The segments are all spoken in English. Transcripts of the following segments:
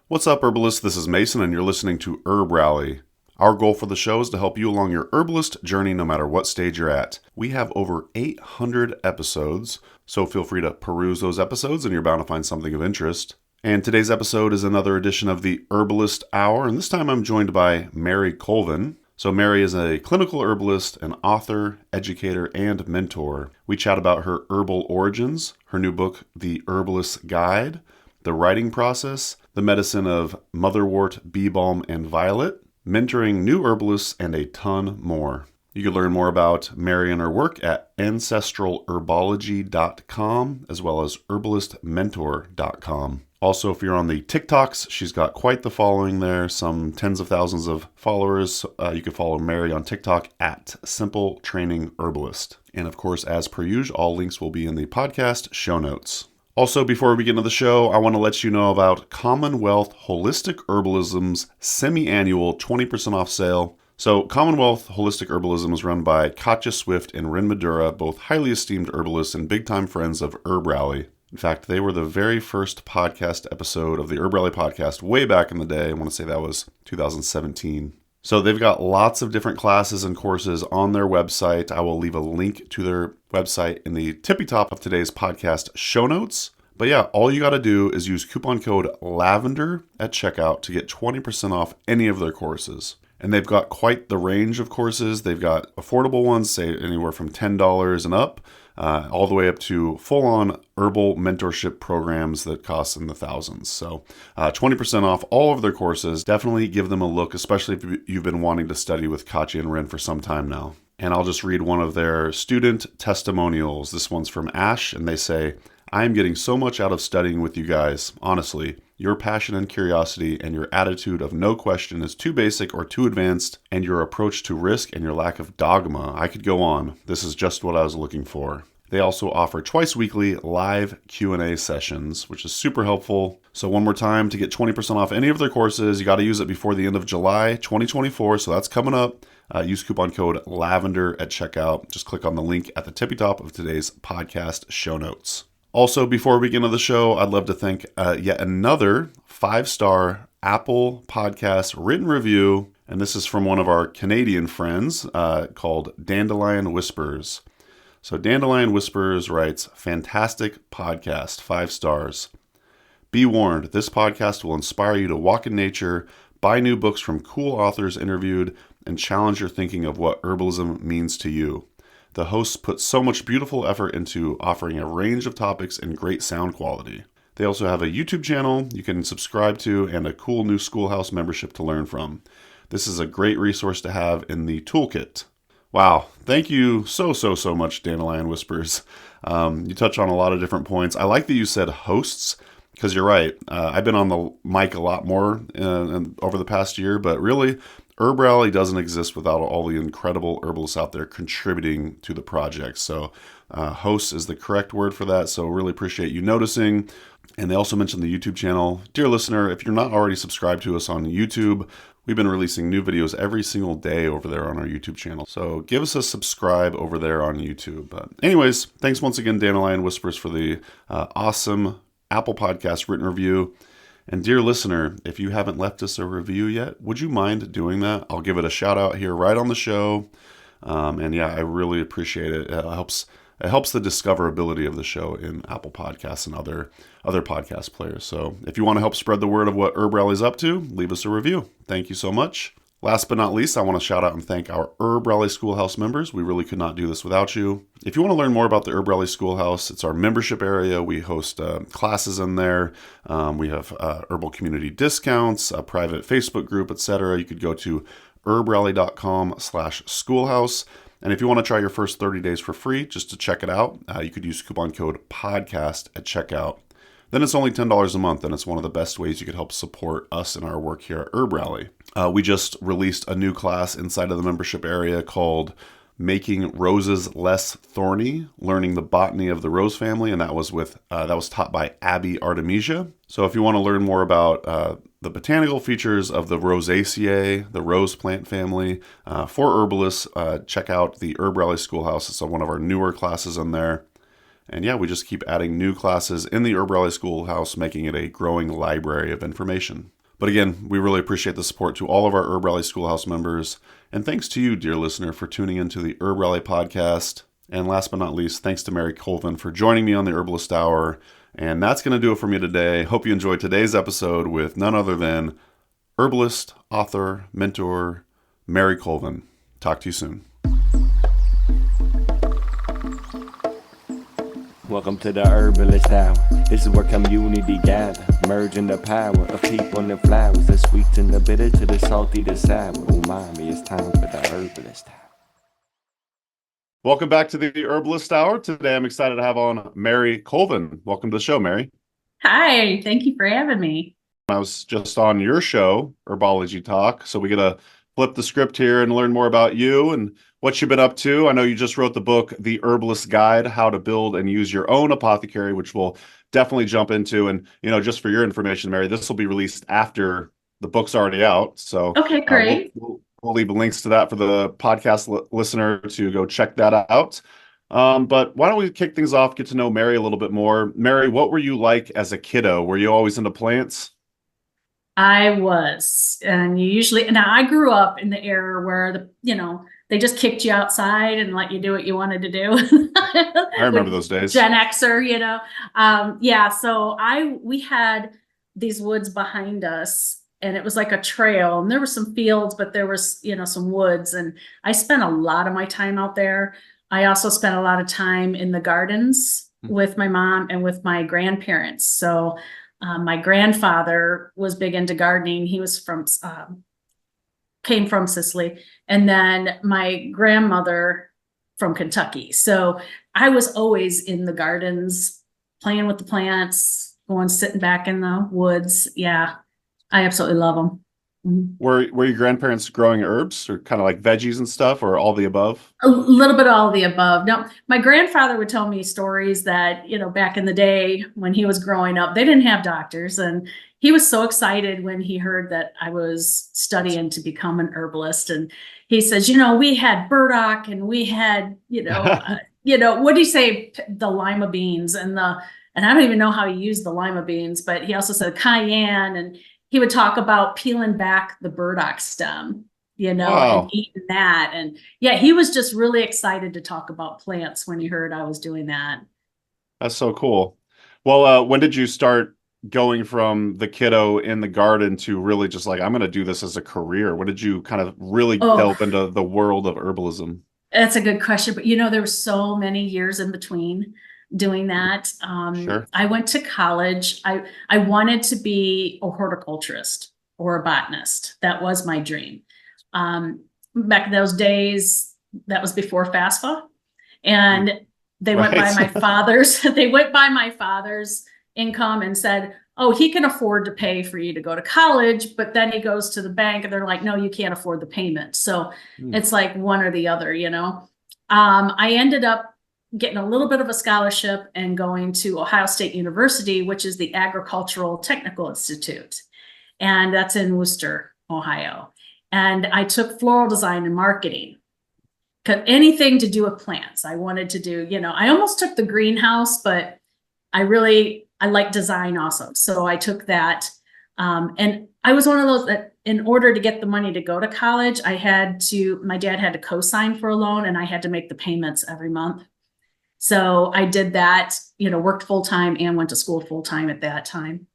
What's up, Herbalists? This is Mason, and you're listening to HerbRally. Our goal for the show is to help you along your herbalist journey no matter what stage you're at. We have over 800 episodes, so feel free to peruse those episodes and you're bound to find something of interest. And today's episode is another edition of the Herbalist Hour, and this time I'm joined by Mary Colvin. So Mary is a clinical herbalist, an author, educator, and mentor. We chat about her herbal origins, her new book, The Herbalist's Guide, the writing process, the medicine of motherwort, bee balm, and violet, mentoring new herbalists, and a ton more. You can learn more about Mary and her work at ancestralherbology.com as well as herbalistmentor.com. Also, if you're on the TikToks, she's got quite the following there, some tens of thousands of followers. You can follow Mary on TikTok at Simple Training Herbalist. And of course, as per usual, all links will be in the podcast show notes. Also, before we begin to the show, I want to let you know about Commonwealth Holistic Herbalism's semi-annual 20% off sale. So, Commonwealth Holistic Herbalism is run by Katja Swift and Rin Madura, both highly esteemed herbalists and big-time friends of HerbRally. In fact, they were the very first podcast episode of the HerbRally podcast way back in the day. I want to say that was 2017. So they've got lots of different classes and courses on their website. I will leave a link to their website in the tippy top of today's podcast show notes. But yeah, all you got to do is use coupon code LAVENDER at checkout to get 20% off any of their courses. And they've got quite the range of courses. They've got affordable ones, say anywhere from $10 and up, all the way up to full-on herbal mentorship programs that cost in the thousands. So 20% off all of their courses. Definitely give them a look, especially if you've been wanting to study with Katja and Rin for some time now. And I'll just read one of their student testimonials. This one's from Ash, and they say, "I am getting so much out of studying with you guys. Honestly, your passion and curiosity and your attitude of no question is too basic or too advanced, and your approach to risk and your lack of dogma. I could go on. This is just what I was looking for." They also offer twice weekly live Q&A sessions, which is super helpful. So one more time, to get 20% off any of their courses, you got to use it before the end of July 2024. So that's coming up. Use coupon code LAVENDER at checkout. Just click on the link at the tippy top of today's podcast show notes. Also, before we get into the show, I'd love to thank yet another 5-star Apple Podcast written review. And this is from one of our Canadian friends called Dandelion Whispers. So Dandelion Whispers writes, "Fantastic podcast, 5 stars. Be warned, this podcast will inspire you to walk in nature, buy new books from cool authors interviewed, and challenge your thinking of what herbalism means to you. The hosts put so much beautiful effort into offering a range of topics and great sound quality. They also have a YouTube channel you can subscribe to and a cool new Schoolhouse membership to learn from. This is a great resource to have in the toolkit." Wow. Thank you so much, Dandelion Whispers. You touch on a lot of different points. I like that you said hosts, because you're right. I've been on the mic a lot more over the past year, but really, HerbRally doesn't exist without all the incredible herbalists out there contributing to the project. So hosts is the correct word for that. So really appreciate you noticing. And they also mentioned the YouTube channel. Dear listener, if you're not already subscribed to us on YouTube, we've been releasing new videos every single day over there on our YouTube channel. So give us a subscribe over there on YouTube. Anyways, thanks once again, Dandelion Whispers, for the awesome Apple Podcast written review. And dear listener, if you haven't left us a review yet, would you mind doing that? I'll give it a shout out here right on the show. And yeah, I really appreciate it. It helps the discoverability of the show in Apple Podcasts and other podcast players. So if you want to help spread the word of what HerbRally's up to, leave us a review. Thank you so much. Last but not least, I want to shout out and thank our HerbRally Schoolhouse members. We really could not do this without you. If you want to learn more about the HerbRally Schoolhouse, it's our membership area. We host classes in there. We have herbal community discounts, a private Facebook group, etc. You could go to herbrally.com/schoolhouse. And if you want to try your first 30 days for free, just to check it out, you could use coupon code PODCAST at checkout. Then it's only $10 a month, and it's one of the best ways you could help support us in our work here at HerbRally. We just released a new class inside of the membership area called Making Roses Less Thorny, Learning the Botany of the Rose Family, and that was taught by Abby Artemisia. So if you want to learn more about the botanical features of the Rosaceae, the rose plant family, for herbalists, check out the HerbRally Schoolhouse. It's one of our newer classes in there. And yeah, we just keep adding new classes in the HerbRally Schoolhouse, making it a growing library of information. But again, we really appreciate the support to all of our HerbRally Schoolhouse members. And thanks to you, dear listener, for tuning into the HerbRally podcast. And last but not least, thanks to Mary Colvin for joining me on the Herbalist Hour. And that's going to do it for me today. Hope you enjoyed today's episode with none other than herbalist, author, mentor, Mary Colvin. Talk to you soon. Welcome to the Herbalist Hour. This is where community gather, merging the power of people and flowers, the sweet and the bitter to the salty, the sour. Oh, mommy, it's time for the Herbalist Hour. Welcome back to the Herbalist Hour. Today I'm excited to have on Mary Colvin. Welcome to the show, Mary. Hi, thank you for having me. I was just on your show, Herbology Talk, so we get to flip the script here and learn more about you and what you've been up to. I know you just wrote the book, The Herbalist Guide, How to Build and Use Your Own Apothecary, which we'll definitely jump into. And, just for your information, Mary, this will be released after the book's already out. So okay, great. We'll leave links to that for the podcast listener to go check that out. But why don't we kick things off, get to know Mary a little bit more. Mary, what were you like as a kiddo? Were you always into plants? I was, and now I grew up in the era where they just kicked you outside and let you do what you wanted to do. I remember those days. Gen Xer, So we had these woods behind us, and it was like a trail, and there were some fields, but there was, some woods, and I spent a lot of my time out there. I also spent a lot of time in the gardens with my mom and with my grandparents. So my grandfather was big into gardening. He was came from Sicily, and then my grandmother from Kentucky. So I was always in the gardens, playing with the plants, sitting back in the woods. Yeah, I absolutely love them. Were your grandparents growing herbs or kind of like veggies and stuff, or all the above? A little bit of all the above. Now, my grandfather would tell me stories that, back in the day when he was growing up, they didn't have doctors. And he was so excited when he heard that I was studying to become an herbalist. And he says, we had burdock, and we had, what do you say? The lima beans and I don't even know how he used the lima beans, but he also said cayenne, and he would talk about peeling back the burdock stem, Wow. and eating that. And yeah, he was just really excited to talk about plants when he heard I was doing that. That's so cool. Well, when did you start going from the kiddo in the garden to really just like, I'm going to do this as a career? When did you kind of really delve into the world of herbalism? That's a good question. But, there were so many years in between doing that. Sure. I went to college. I wanted to be a horticulturist or a botanist. That was my dream. Back in those days, that was before FAFSA, and they went by my father's. They went by my father's income and said, "Oh, he can afford to pay for you to go to college," but then he goes to the bank and they're like, "No, you can't afford the payment." So it's like one or the other, I ended up getting a little bit of a scholarship and going to Ohio State University, which is the Agricultural Technical Institute. And that's in Worcester, Ohio. And I took floral design and marketing. Anything to do with plants. I wanted to do, I almost took the greenhouse, but I like design also. So I took that. And I was one of those that in order to get the money to go to college, my dad had to co-sign for a loan, and I had to make the payments every month. So I did that, worked full-time and went to school full-time at that time.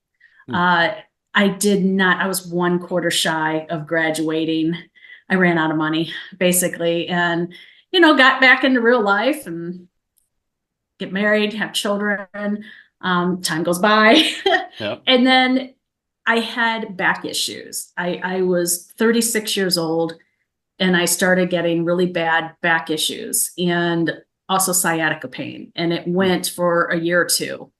I was 1 quarter shy of graduating. I ran out of money basically, and, got back into real life and get married, have children. Time goes by. Yep. And then I had back issues. I was 36 years old, and I started getting really bad back issues and also sciatica pain. And it went for a year or two.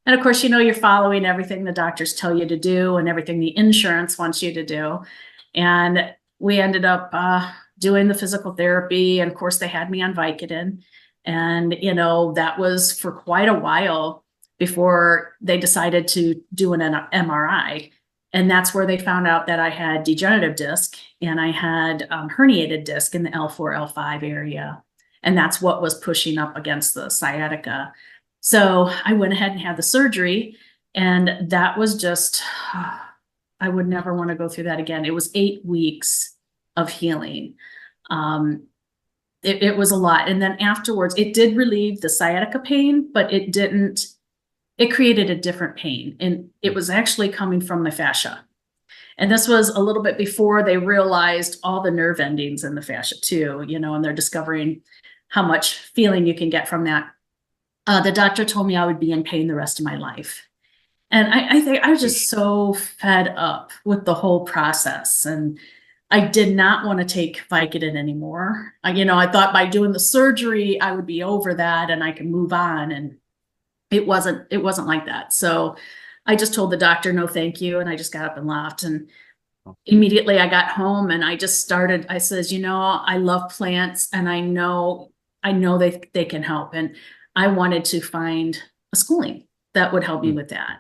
And of course, you're following everything the doctors tell you to do and everything the insurance wants you to do. And we ended up doing the physical therapy. And of course, they had me on Vicodin. And, that was for quite a while before they decided to do an MRI. And that's where they found out that I had degenerative disc, and I had herniated disc in the L4, L5 area. And that's what was pushing up against the sciatica. So I went ahead and had the surgery, and that was just, I would never want to go through that again. It was 8 weeks of healing. It was a lot. And then afterwards, it did relieve the sciatica pain, but it created a different pain. And it was actually coming from my fascia. And this was a little bit before they realized all the nerve endings in the fascia too, and they're discovering how much feeling you can get from that. The doctor told me I would be in pain the rest of my life. And I think I was just so fed up with the whole process. And I did not want to take Vicodin anymore. I thought by doing the surgery, I would be over that and I could move on. And it wasn't like that. So I just told the doctor, no, thank you. And I just got up and left. And immediately I got home and I just started, I says, I love plants and I know they can help. And I wanted to find a schooling that would help me with that.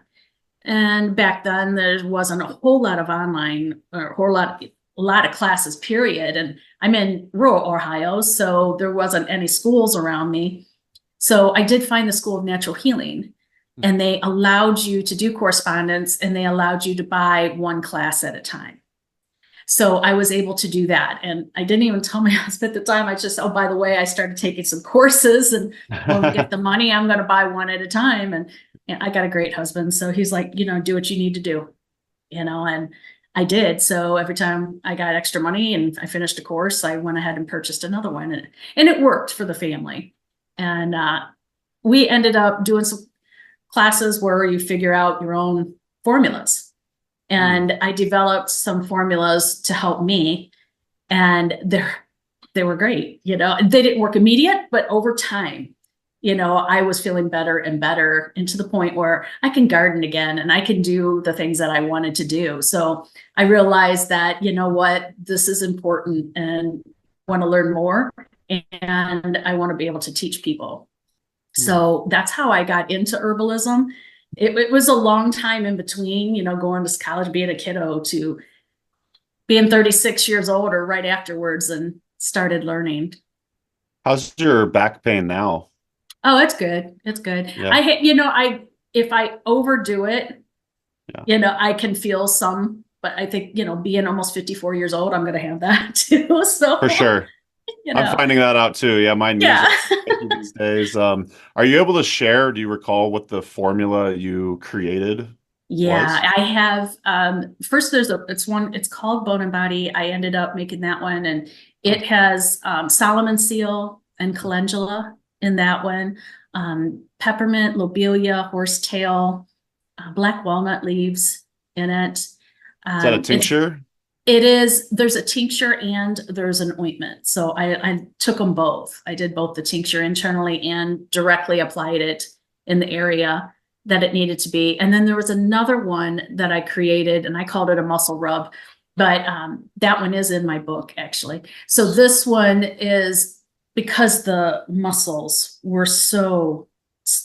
And back then there wasn't a whole lot of online or a lot of classes, period. And I'm in rural Ohio, so there wasn't any schools around me. So I did find the School of Natural Healing, and they allowed you to do correspondence and they allowed you to buy one class at a time. So I was able to do that. And I didn't even tell my husband at the time. I just, oh, by the way, I started taking some courses, and when we get the money, I'm going to buy one at a time. And I got a great husband. So he's like, do what you need to do, and I did. So every time I got extra money and I finished a course, I went ahead and purchased another one, and it worked for the family. And we ended up doing some classes where you figure out your own formulas. And I developed some formulas to help me, and they were great. They didn't work immediate, but over time, I was feeling better and better, and to the point where I can garden again and I can do the things that I wanted to do. So I realized that, this is important, and I want to learn more, and I want to be able to teach people. So that's how I got into herbalism. It was a long time in between, going to college, being a kiddo, to being 36 years old or right afterwards, and started learning. How's your back pain now? Oh, it's good. It's good. Yeah. If I overdo it, I can feel some, but I think, being almost 54 years old, I'm going to have that too. So for sure. I'm finding that out too. Yeah. My knees are these days. Are you able to share? Do you recall what the formula you created was? I have, first it's called Bone and Body. I ended up making that one, and it has, Solomon seal and calendula in that one, peppermint, lobelia, horsetail, black walnut leaves in it. Is that a tincture? It is. There's a tincture and there's an ointment. So I took them both. I did both the tincture internally and directly applied it in the area that it needed to be. And then there was another one that I created, and I called it a muscle rub, but that one is in my book, actually. So this one is because the muscles were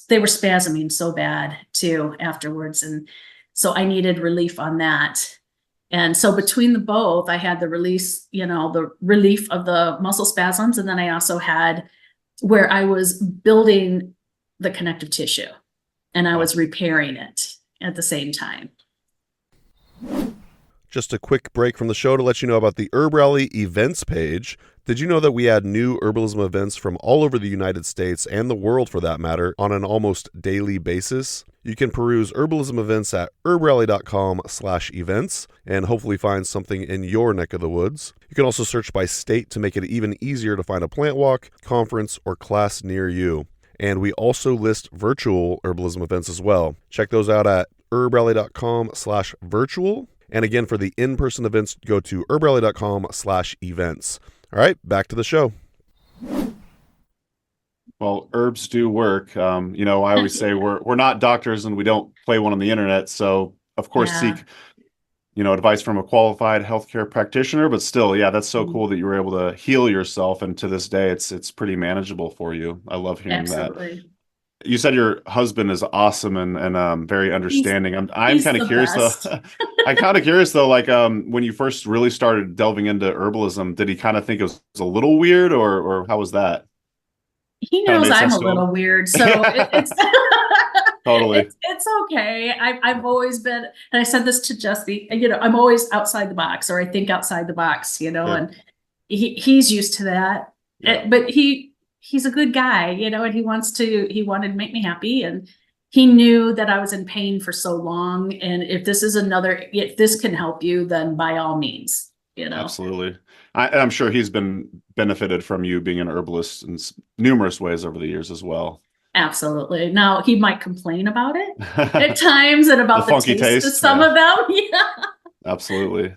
they were spasming so bad too afterwards. And so I needed relief on that. And so between the both, I had the the relief of the muscle spasms. And then I also had where I was building the connective tissue and I was repairing it at the same time. Just a quick break from the show to let you know about the HerbRally events page. Did you know that we add new herbalism events from all over the United States and the world, for that matter, on an almost daily basis? You can peruse herbalism events at herbalist.com/events and hopefully find something in your neck of the woods. You can also search by state to make it even easier to find a plant walk, conference, or class near you. And we also list virtual herbalism events as well. Check those out at herbalist.com/virtual. And again, for the in-person events, go to herbalist.com/events. All right, back to the show. Well, herbs do work. I always say we're not doctors and we don't play one on the internet. So of course, seek, advice from a qualified healthcare practitioner, but still, that's so cool that you were able to heal yourself. And to this day, it's pretty manageable for you. I love hearing that. You said your husband is awesome and very understanding. I'm kind of curious though. I'm kind of curious though, like when you first really started delving into herbalism, did he kind of think it was a little weird, or how was that? He knows I'm a little weird, so it's Totally. It's okay. I've always been, and I said this to Jesse, you know, I'm always outside the box, or I think outside the box, you know, Yeah. and he's used to that. Yeah. But he's a good guy, you know, and he wanted to make me happy, and he knew that I was in pain for so long. And if this can help you, then by all means, you know. Absolutely. I'm sure he's been benefited from you being an herbalist in numerous ways over the years as well. Absolutely. Now he might complain about it at times and about The funky taste of taste, some yeah. of them. Yeah. Absolutely.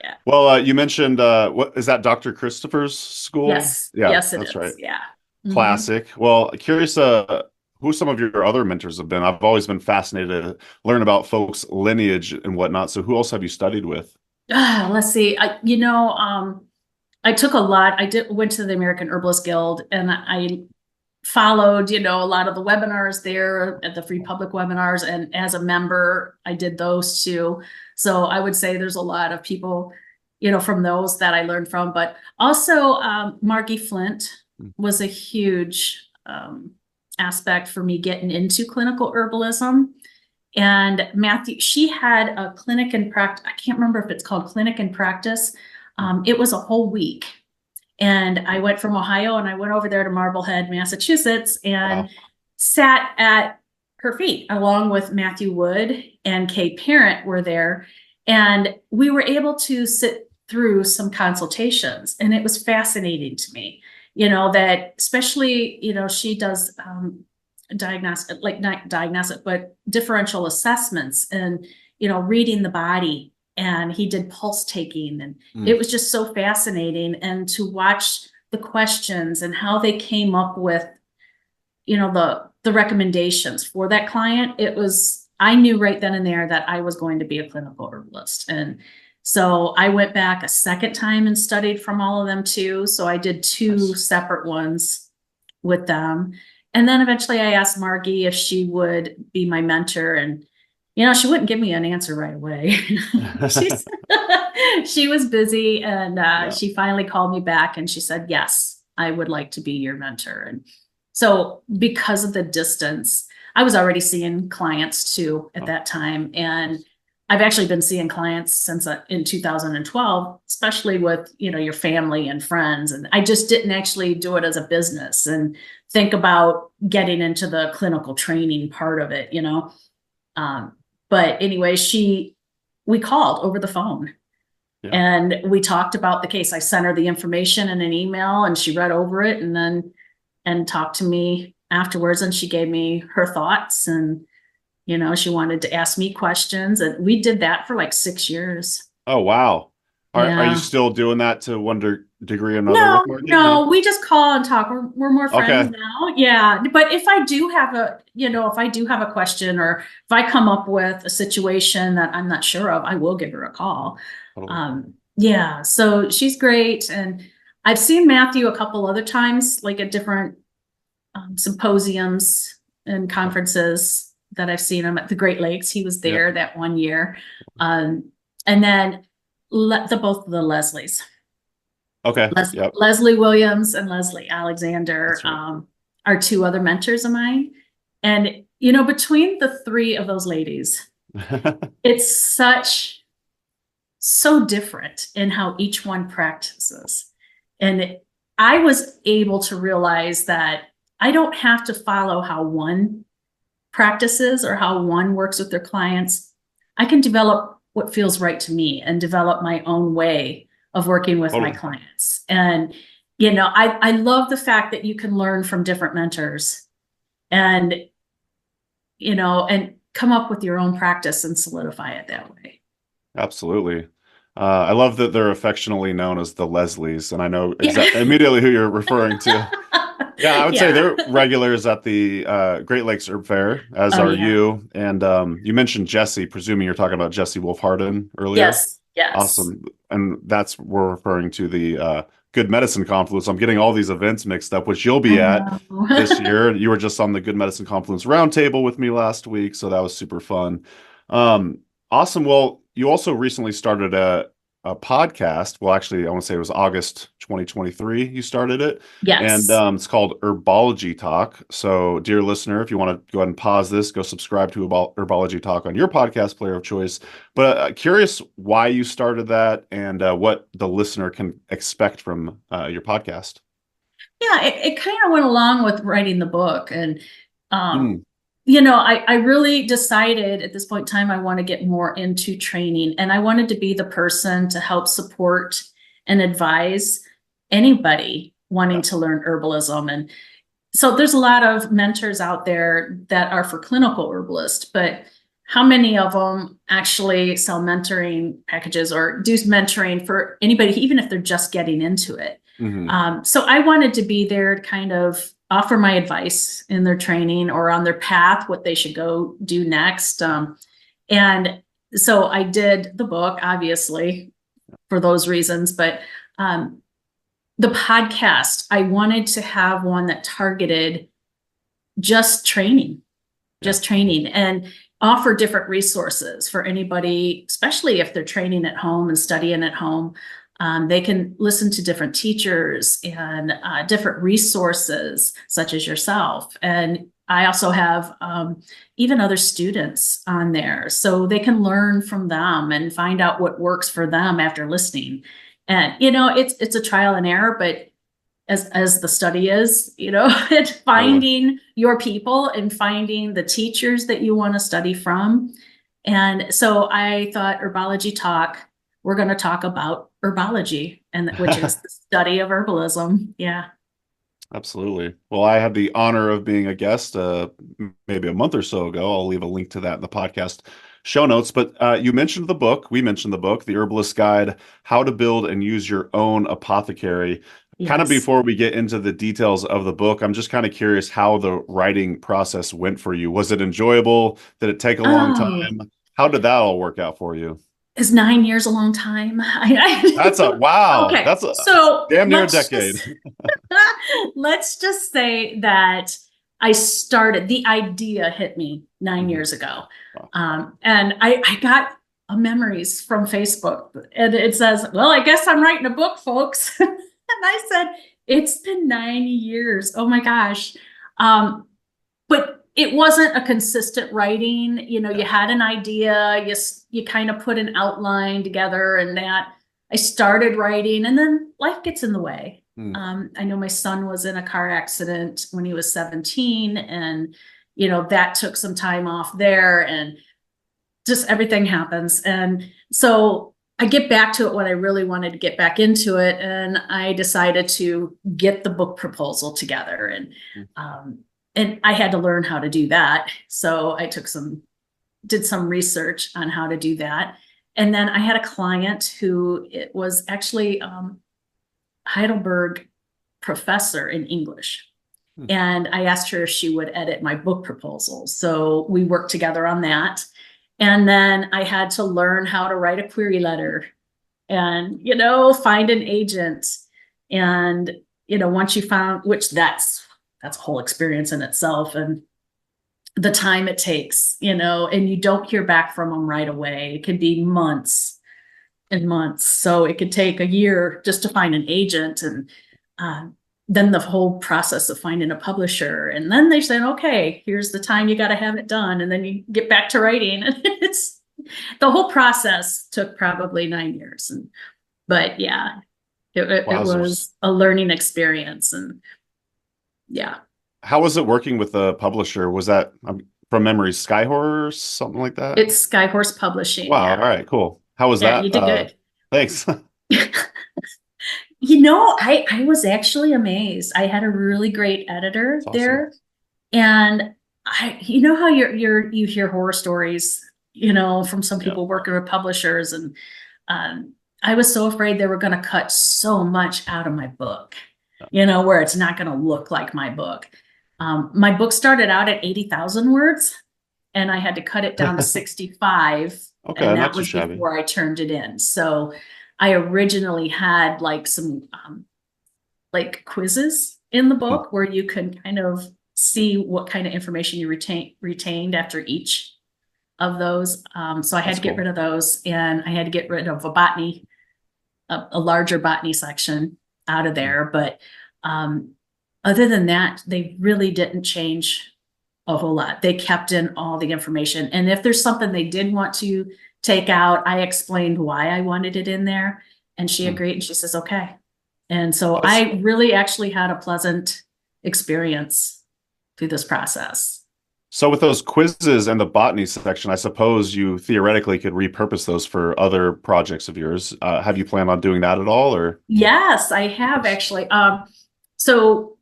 Yeah. Well, you mentioned what is that, Dr. Christopher's school? Yes. Yeah, Yes, it that's is. right. Yeah. Mhm. Classic. Well, curious who some of your other mentors have been. I've always been fascinated to learn about folks' lineage and whatnot. So who else have you studied with? Let's see. I took a lot. Went to the American Herbalist Guild, and I followed, you know, a lot of the webinars there at the free public webinars. And as a member, I did those too. So I would say there's a lot of people, you know, from those that I learned from, but also Margie Flint was a huge aspect for me getting into clinical herbalism. And Matthew, she had a clinic in practice. I can't remember if it's called clinic in practice. It was a whole week. And I went from Ohio and I went over there to Marblehead, Massachusetts, and sat at her feet along with Matthew Wood and Kay Parent were there. And we were able to sit through some consultations, and it was fascinating to me, you know, that especially, you know, she does diagnostic, like not diagnostic, but differential assessments and, you know, reading the body. And he did pulse taking, and it was just so fascinating. And to watch the questions and how they came up with, you know, the recommendations for that client, I knew right then and there that I was going to be a clinical herbalist. And so I went back a second time and studied from all of them too. So I did two separate ones with them. And then eventually I asked Margie if she would be my mentor, and you know, she wouldn't give me an answer right away. She was busy, and she finally called me back and she said, yes, I would like to be your mentor. And so because of the distance, I was already seeing clients too at that time. And I've actually been seeing clients since in 2012, especially with, you know, your family and friends. And I just didn't actually do it as a business and think about getting into the clinical training part of it, you know. But anyway, we called over the phone, and we talked about the case. I sent her the information in an email, and she read over it and talked to me afterwards, and she gave me her thoughts, and, you know, she wanted to ask me questions, and we did that for like 6 years. Oh, wow. Are you still doing that to one degree or another? No, we just call and talk. We're more friends now. Yeah. But if I do have a question, or if I come up with a situation that I'm not sure of, I will give her a call. Yeah. So she's great. And I've seen Matthew a couple other times, like at different symposiums and conferences that I've seen him at the Great Lakes. He was there that one year. And then both of the Leslies. Okay. Leslie Williams and Leslie Alexander Right. Are two other mentors of mine. And, you know, between the three of those ladies, it's so different in how each one practices. And I was able to realize that I don't have to follow how one practices or how one works with their clients. I can develop what feels right to me and develop my own way of working with my clients. And, you know, I love the fact that you can learn from different mentors and, you know, and come up with your own practice and solidify it that way. Absolutely. I love that they're affectionately known as the Leslies, and I know immediately who you're referring to. Yeah, I would say they're regulars at the Great Lakes Herb Fair, as are you. And you mentioned Jesse, presuming you're talking about Jesse Wolfharden earlier. Yes. Awesome. And we're referring to the Good Medicine Confluence. I'm getting all these events mixed up, which you'll be at this year. You were just on the Good Medicine Confluence roundtable with me last week, so that was super fun. Awesome. Well, you also recently started a a podcast. Well, actually, I want to say it was August 2023 you started it. Yes. And it's called Herbology Talk. So, dear listener, if you want to go ahead and pause this, go subscribe to Herbology Talk on your podcast player of choice. But curious why you started that and what the listener can expect from your podcast. Yeah, it kind of went along with writing the book. And, Mm. you know, I really decided at this point in time, I want to get more into training, and I wanted to be the person to help support and advise anybody wanting to learn herbalism. And so there's a lot of mentors out there that are for clinical herbalists, but how many of them actually sell mentoring packages or do mentoring for anybody, even if they're just getting into it? Mhm. So I wanted to be there to kind of offer my advice in their training or on their path, what they should go do next. And so I did the book, obviously, for those reasons, but the podcast, I wanted to have one that targeted just training, and offer different resources for anybody, especially if they're training at home and studying at home. They can listen to different teachers and different resources, such as yourself. And I also have even other students on there, so they can learn from them and find out what works for them after listening. And, you know, it's a trial and error, but as the study is, you know, it's finding your people and finding the teachers that you want to study from. And so I thought Herbology Talk, we're going to talk about herbology, and which is the study of herbalism. Yeah. Absolutely. Well, I had the honor of being a guest maybe a month or so ago. I'll leave a link to that in the podcast show notes. But you mentioned the book. We mentioned the book, The Herbalist Guide, How to Build and Use Your Own Apothecary. Kind of Yes. before we get into the details of the book, I'm just kind of curious how the writing process went for you. Was it enjoyable? Did it take a long time? How did that all work out for you? Is 9 years a long time? That's a wow. Okay, That's a so damn near a let's decade. let's just say that I started, the idea hit me 9 years ago. And I got memories from Facebook, and it says, well, I guess I'm writing a book, folks. And I said, it's been 9 years. Oh my gosh. But it wasn't a consistent writing. You know, you had an idea, you kind of put an outline together, and that I started writing, and then life gets in the way. I know my son was in a car accident when he was 17, and, you know, that took some time off there, and just everything happens. And so I get back to it when I really wanted to get back into it, and I decided to get the book proposal together, and I had to learn how to do that. So I did some research on how to do that. And then I had a client who it was actually Heidelberg professor in English. And I asked her if she would edit my book proposal. So we worked together on that. And then I had to learn how to write a query letter and, you know, find an agent. And, you know, once you found, which that's a whole experience in itself, and the time it takes, you know, and you don't hear back from them right away. It could be months and months. So it could take a year just to find an agent, and then the whole process of finding a publisher. And then they said, okay, here's the time you got to have it done. And then you get back to writing. And it's the whole process took probably 9 years. But yeah, it was a learning experience. And yeah. How was it working with the publisher? Was that from memory, Skyhorse or something like that? It's Skyhorse Publishing. Wow. Yeah. All right, cool. How was that? You did good. Thanks. You know, I was actually amazed. I had a really great editor there. And you know how you hear horror stories, you know, from some people working with publishers, and I was so afraid they were going to cut so much out of my book, you know, where it's not going to look like my book. My book started out at 80,000 words, and I had to cut it down to 65. Okay, and not that too was shabby. before I turned it in. So I originally had like some like quizzes in the book where you can kind of see what kind of information you retained after each of those. So I had to get rid of those, and I had to get rid of a botany a larger botany section out of there. But other than that, they really didn't change a whole lot. They kept in all the information. And if there's something they did want to take out, I explained why I wanted it in there. And she agreed, and she says, okay. And so I really actually had a pleasant experience through this process. So with those quizzes and the botany section, I suppose you theoretically could repurpose those for other projects of yours. Have you planned on doing that at all, or? Yes, I have actually. So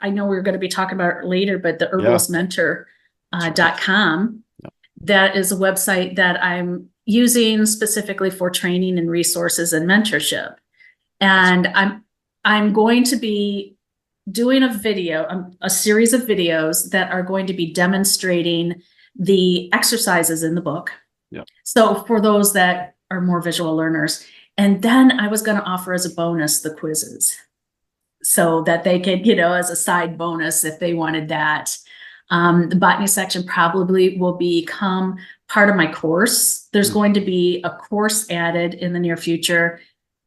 I know we're going to be talking about it later, but the herbalistmentor.com, that is a website that I'm using specifically for training and resources and mentorship. And I'm going to be doing a series of videos that are going to be demonstrating the exercises in the book. Yeah. So for those that are more visual learners, and then I was going to offer as a bonus the quizzes, so that they could, as a side bonus if they wanted that. The botany section probably will become part of my course. There's going to be a course added in the near future.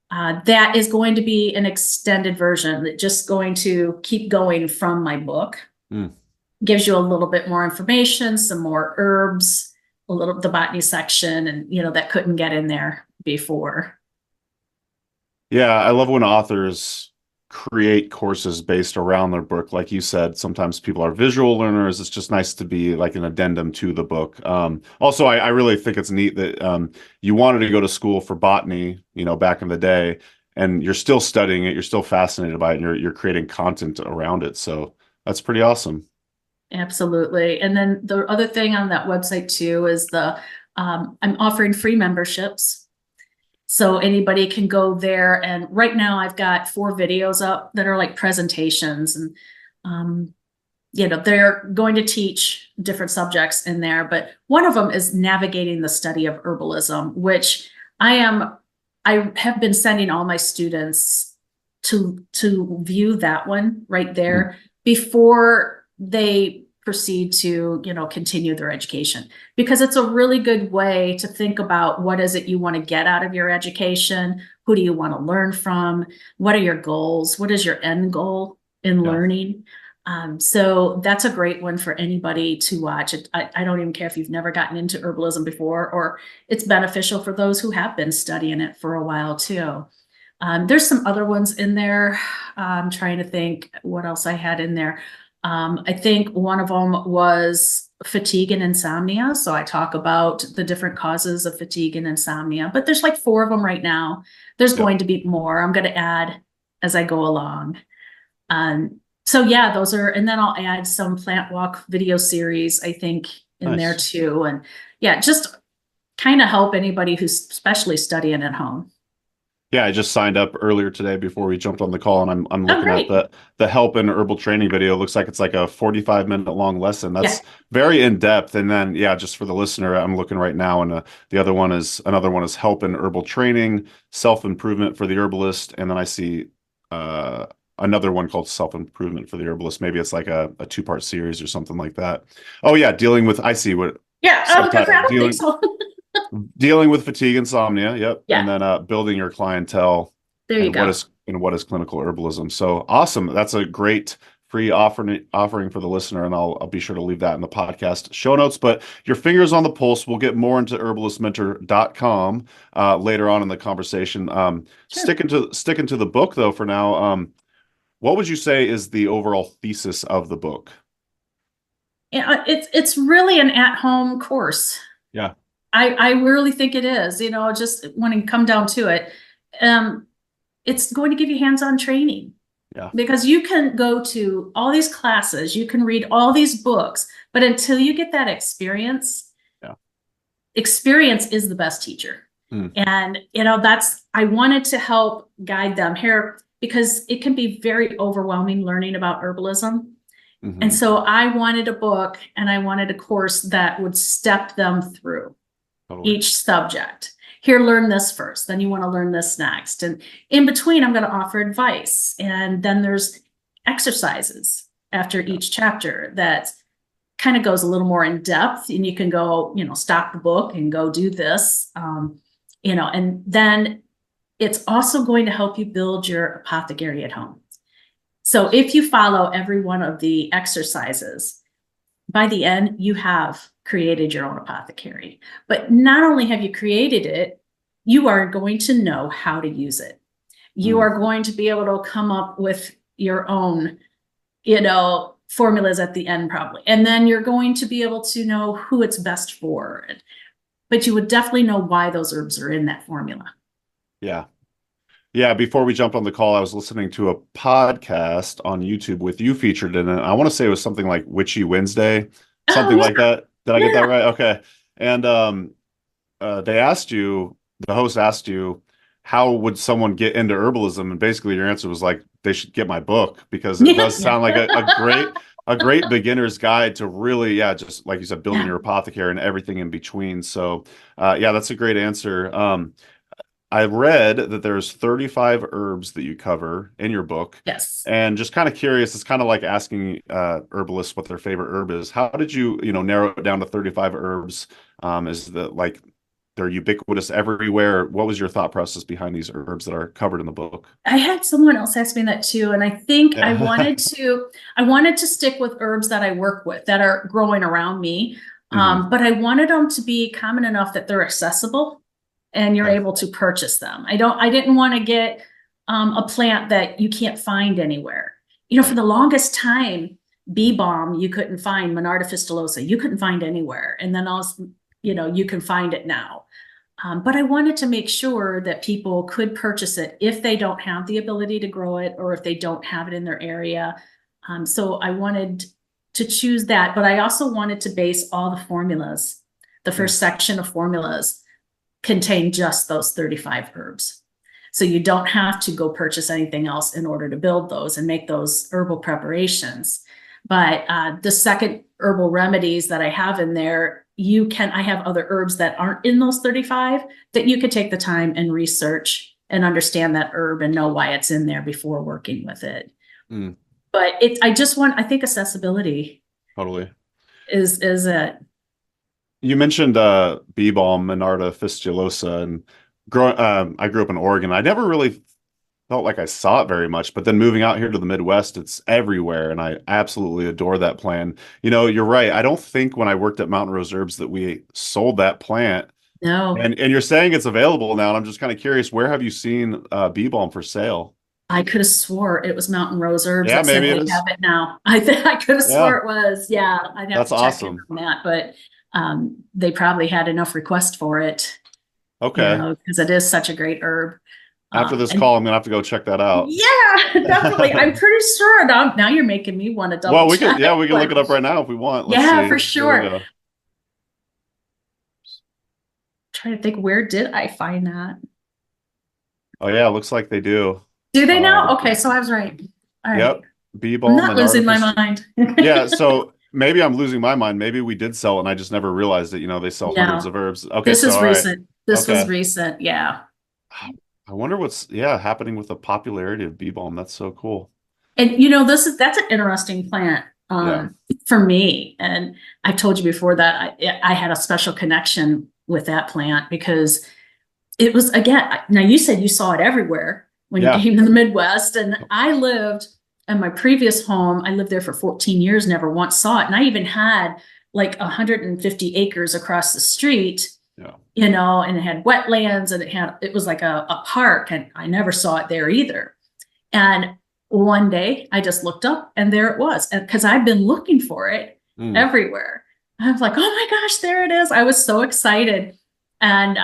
That is going to be an extended version that just going to keep going from my book. Gives you a little bit more information, some more herbs, the botany section, and that couldn't get in there before. Yeah, I love when authors create courses based around their book. Like you said, sometimes people are visual learners. It's just nice to be like an addendum to the book. Also, I really think it's neat that you wanted to go to school for botany, back in the day, and you're still studying it. You're still fascinated by it, and you're creating content around it. So that's pretty awesome. Absolutely. And then the other thing on that website too is I'm offering free memberships. So anybody can go there, and right now I've got 4 videos up that are like presentations, and they're going to teach different subjects in there, but one of them is navigating the study of herbalism, which I have been sending all my students to view that one right there before they proceed to, continue their education, because it's a really good way to think about what is it you want to get out of your education? Who do you want to learn from? What are your goals? What is your end goal in learning? So that's a great one for anybody to watch. I don't even care if you've never gotten into herbalism before, or it's beneficial for those who have been studying it for a while too. There's some other ones in there. I'm trying to think what else I had in there. I think one of them was fatigue and insomnia. So I talk about the different causes of fatigue and insomnia, but there's like 4 of them right now. There's going to be more. I'm going to add as I go along. So yeah, those are, and then I'll add some plant walk video series, I think, in there too. And yeah, just kind of help anybody who's especially studying at home. Yeah, I just signed up earlier today before we jumped on the call, and I'm looking at the help in herbal training video. It looks like it's like a 45-minute long lesson. That's very in depth. And then just for the listener, I'm looking right now, and another one is help in herbal training, self-improvement for the herbalist, and then I see another one called self-improvement for the herbalist. Maybe it's like a 2-part series or something like that. Oh yeah, dealing with I don't think so. Dealing with fatigue, insomnia, and then building your clientele. There you go. What is clinical herbalism? So awesome! That's a great free offering for the listener, and I'll be sure to leave that in the podcast show notes. But your fingers on the pulse. We'll get more into herbalistmentor.com later on in the conversation. Sticking to the book though for now. What would you say is the overall thesis of the book? Yeah, it's really an at-home course. Yeah. I really think it is, just when you come down to it, it's going to give you hands-on training. Yeah. Because you can go to all these classes, you can read all these books, but until you get that experience is the best teacher. And, I wanted to help guide them here, because it can be very overwhelming learning about herbalism. And so I wanted a book, and I wanted a course that would step them through each subject. Here, learn this first, then you want to learn this next. And in between, I'm going to offer advice. And then there's exercises after each chapter that kind of goes a little more in depth, and you can go, stop the book and go do this, and then it's also going to help you build your apothecary at home. So if you follow every one of the exercises, by the end, you have created your own apothecary. But not only have you created it, you are going to know how to use it. You are going to be able to come up with your own, formulas at the end probably. And then you're going to be able to know who it's best for. But you would definitely know why those herbs are in that formula. Yeah. Yeah, before we jumped on the call, I was listening to a podcast on YouTube with you featured in it. I want to say it was something like Witchy Wednesday, something like that. Did I get that right? Okay. And they asked you, the host asked you, how would someone get into herbalism? And basically your answer was like, they should get my book, because it does sound like a great beginner's guide to really, just like you said, building your apothecary and everything in between. So that's a great answer. I read that there's 35 herbs that you cover in your book. Yes. And just kind of curious, it's kind of like asking herbalists what their favorite herb is. How did you, narrow it down to 35 herbs? Is that like they're ubiquitous everywhere? What was your thought process behind these herbs that are covered in the book? I had someone else ask me that too. And I think I wanted to stick with herbs that I work with that are growing around me. But I wanted them to be common enough that they're accessible and you're able to purchase them. I didn't want to get a plant that you can't find anywhere. For the longest time, bee balm, you couldn't find. Monarda fistulosa, you couldn't find anywhere. And then also, you can find it now. But I wanted to make sure that people could purchase it if they don't have the ability to grow it or if they don't have it in their area. So I wanted to choose that, but I also wanted to base all the formulas. The first section of formulas contain just those 35 herbs. So you don't have to go purchase anything else in order to build those and make those herbal preparations. But the second herbal remedies that I have in there, I have other herbs that aren't in those 35 that you could take the time and research and understand that herb and know why it's in there before working with it. But I think accessibility Totally is it. You mentioned bee balm, Monarda fistulosa, and I grew up in Oregon. I never really felt like I saw it very much, but then moving out here to the Midwest, it's everywhere, and I absolutely adore that plant. You're right. I don't think when I worked at Mountain Rose Herbs that we sold that plant. No. And you're saying it's available now, and I'm just kind of curious, where have you seen bee balm for sale? I could have swore it was Mountain Rose Herbs. Yeah, that maybe said it they is. have it now. I could have swore it was. Yeah, I'd have That's to check awesome. in on that, but they probably had enough requests for it. Okay. Because it is such a great herb. After this call, I'm gonna have to go check that out. Yeah, definitely. I'm pretty sure. Now you're making me want to double Well, we check. can look it up right now if we want. Let's see. For sure. Trying to think, where did I find that? Oh yeah, it looks like they do. Do they now? Okay, so I was right. All right. Yep. Bee balm. I'm not losing my mind. Yeah, so maybe I'm losing my mind. Maybe we did sell it and I just never realized that, they sell hundreds of herbs. Okay. This is recent. Right. This was recent. Yeah. I wonder what's happening with the popularity of bee balm. That's so cool. And that's an interesting plant for me. And I've told you before that I had a special connection with that plant because it was, again, now you said you saw it everywhere when you came to the Midwest, and I lived in my previous home. I lived there for 14 years, never once saw it. And I even had like 150 acres across the street. And it had wetlands and it was like a park, and I never saw it there either. And one day I just looked up and there it was. And because I've been looking for it everywhere. I was like, oh my gosh, there it is. I was so excited. And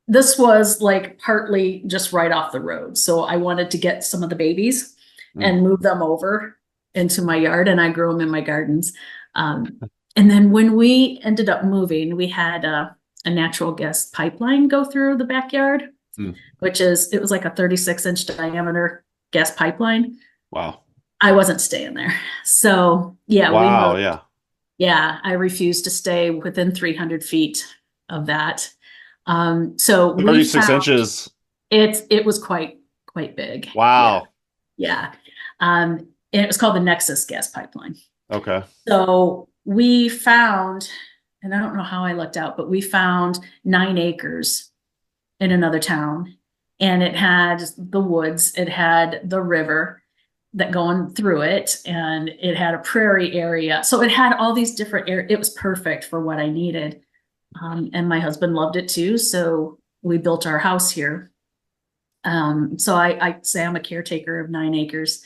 this was like partly just right off the road. So I wanted to get some of the babies and move them over into my yard, and I grew them in my gardens. And then when we ended up moving, we had a natural gas pipeline go through the backyard, it was like a 36-inch diameter gas pipeline. Wow. I wasn't staying there. So yeah. Wow. We moved. Yeah. I refused to stay within 300 feet of that. So 36 inches. It was quite big. Wow. Yeah. And it was called the Nexus gas pipeline. Okay. So we found, and I don't know how I lucked out, but we found 9 acres in another town. and it had the woods, it had the river that going through it, and it had a prairie area. So it had all these different areas. It was perfect for what I needed. And my husband loved it too. So we built our house here. So I say I'm a caretaker of 9 acres,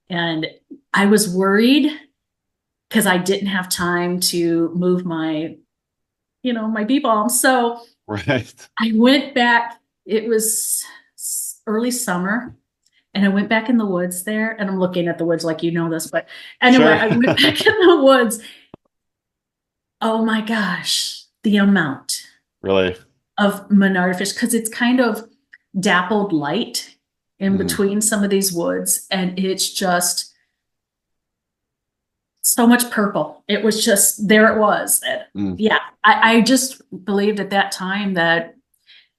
and I was worried because I didn't have time to move my, my bee balm. So Right. I went back, it was early summer, and I went back in the woods there, and I'm looking at the woods like this, but anyway, Sure. I went back in the woods. Oh my gosh, the amount Really? of monarda fish, because it's kind of dappled light in Mhm. between some of these woods, and it's just so much purple. It was just, there it was. Yeah, I just believed at that time that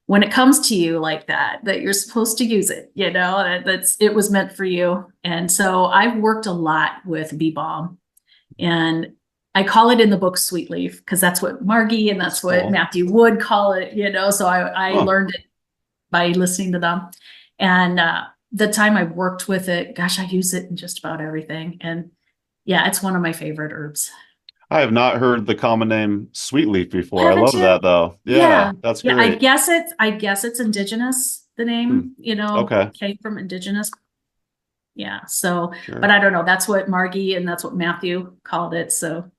when it comes to you like that you're supposed to use it, it was meant for you. And so I've worked a lot with bee balm, and I call it in the book sweet leaf because that's what Margie and that's what Cool. Matthew Wood call it, so I Huh. learned it by listening to them. And the time I worked with it, gosh, I use it in just about everything. And yeah, it's one of my favorite herbs. I have not heard the common name sweet leaf before. I Haven't love you? that though. Yeah, that's Yeah, great. I guess it's indigenous, the name, Okay. came from indigenous. Yeah, so, Sure. but I don't know, that's what Margie and that's what Matthew called it, so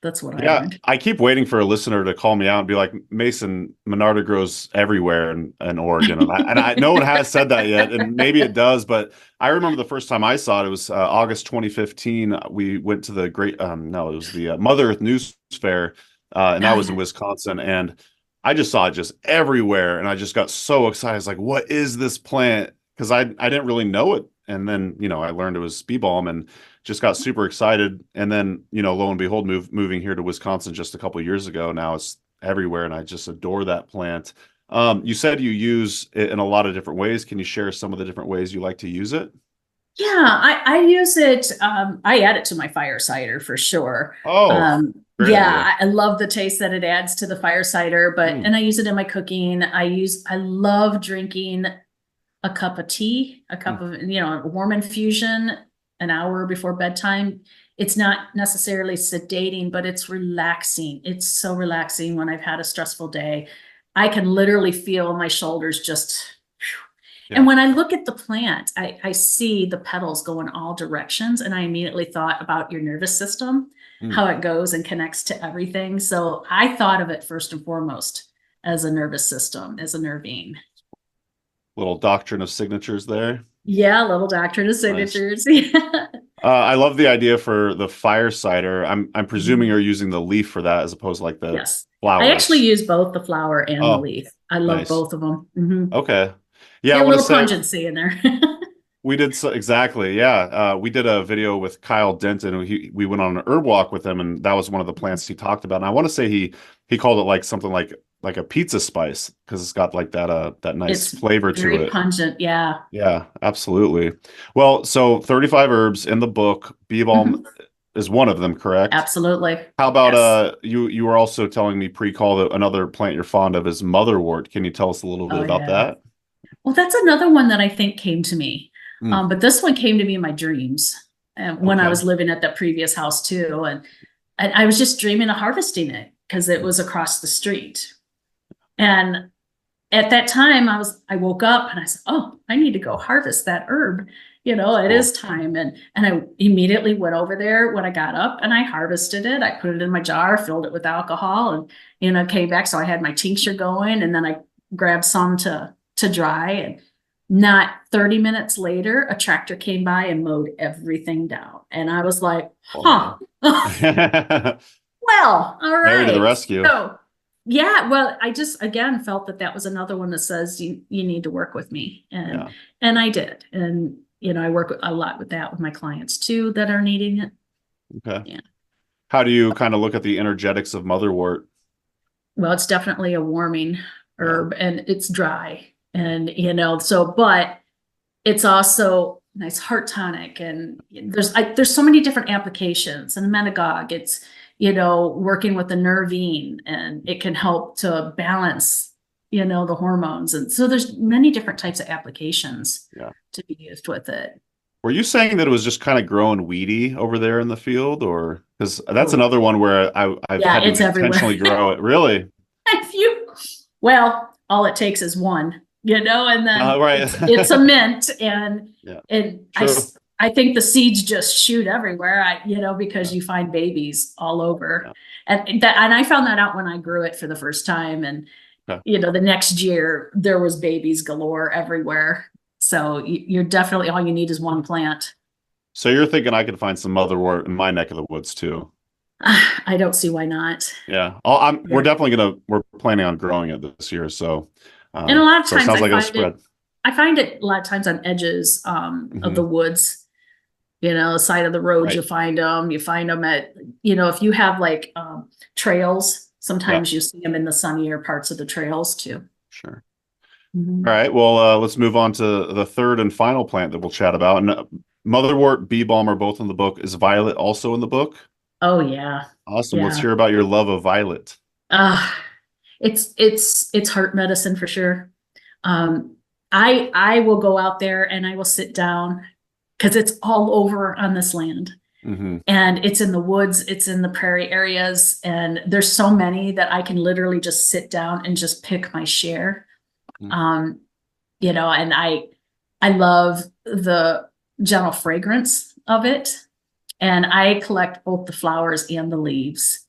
that's what I Yeah, learned. I keep waiting for a listener to call me out and be like, Mason, Monarda grows everywhere in Oregon. And I no one has said that yet, and maybe it does, but I remember the first time I saw it, it was August 2015. We went to the it was the Mother Earth News Fair, and that was in Wisconsin. And I just saw it just everywhere, and I just got so excited. I was like, what is this plant? Because I didn't really know it. And then, I learned it was bee balm and just got super excited. And then, lo and behold, moving here to Wisconsin just a couple of years ago, now it's everywhere. And I just adore that plant. You said you use it in a lot of different ways. Can you share some of the different ways you like to use it? Yeah, I use it. I add it to my fire cider for sure. Oh, great Yeah, idea. I love the taste that it adds to the fire cider, and I use it in my cooking. I love drinking a cup of tea, a cup of, a warm infusion an hour before bedtime. It's not necessarily sedating, but it's relaxing. It's so relaxing when I've had a stressful day. I can literally feel my shoulders just. Yeah. And when I look at the plant, I see the petals go in all directions, and I immediately thought about your nervous system, how it goes and connects to everything. So I thought of it first and foremost as a nervous system, as a nervine. Little doctrine of signatures there. Yeah, little doctrine of signatures. Nice. I love the idea for the fire cider. I'm presuming you're using the leaf for that as opposed to like the Yes. flowers. I actually use both the flower and the leaf. I love nice. both of them. Mm-hmm. Okay. Yeah, a I want little to say pungency in there. we did exactly. Yeah, we did a video with Kyle Denton. We went on an herb walk with him, and that was one of the plants he talked about. And I want to say he called it like something like a pizza spice because it's got like that nice flavor to it. Very pungent, yeah. Yeah, absolutely. Well, so 35 herbs in the book. Bee balm is one of them, correct? Absolutely. How about you were also telling me pre-call that another plant you're fond of is motherwort. Can you tell us a little bit about that? Well, that's another one that I think came to me. But this one came to me in my dreams when I was living at that previous house too. And I was just dreaming of harvesting it because it was across the street. And at that time I woke up and I said, oh, I need to go harvest that herb. It is time. And I immediately went over there when I got up and I harvested it. I put it in my jar, filled it with alcohol, and, came back. So I had my tincture going, and then I grabbed some to dry. And not 30 minutes later, a tractor came by and mowed everything down. And I was like, huh. Well, all right. Mary to the rescue. So, yeah, well, I just, again, felt that was another one that says you need to work with me. And I did. And, I work a lot with that with my clients too that are needing it. Okay. Yeah. How do you kind of look at the energetics of motherwort? Well, it's definitely a warming herb, and it's dry. And, but it's also nice heart tonic. And there's so many different applications. And Menagogue, it's, working with the nervine, and it can help to balance, the hormones. And so there's many different types of applications Yeah. to be used with it. Were you saying that it was just kind of growing weedy over there in the field, or because that's Oh, another one where I've yeah, had to it's everywhere. intentionally grow it? Really? Well, all it takes is one, and then Right. it's a mint, and Yeah. I, True. I think the seeds just shoot everywhere, because you find babies all over. Yeah. And I found that out when I grew it for the first time. And, Okay. the next year there was babies galore everywhere. So you're definitely, all you need is one plant. So you're thinking I could find some motherwort in my neck of the woods too? I don't see why not. Yeah. We're planning on growing it this year. So, And a lot of so it times sounds like it'll spread. I find it a lot of times on edges of the woods, the side of the road. Right. You find them at, if you have like trails, sometimes you see them in the sunnier parts of the trails too. Sure. Mhm. All right. Well, let's move on to the third and final plant that we'll chat about. And motherwort, bee balm are both in the book. Is violet also in the book? Oh yeah. Awesome. Yeah. Let's hear about your love of violet. It's heart medicine for sure. I will go out there and I will sit down because it's all over on this land. Mm-hmm. And it's in the woods, it's in the prairie areas, and there's so many that I can literally just sit down and just pick my share. Mm-hmm. And I love the gentle fragrance of it. And I collect both the flowers and the leaves.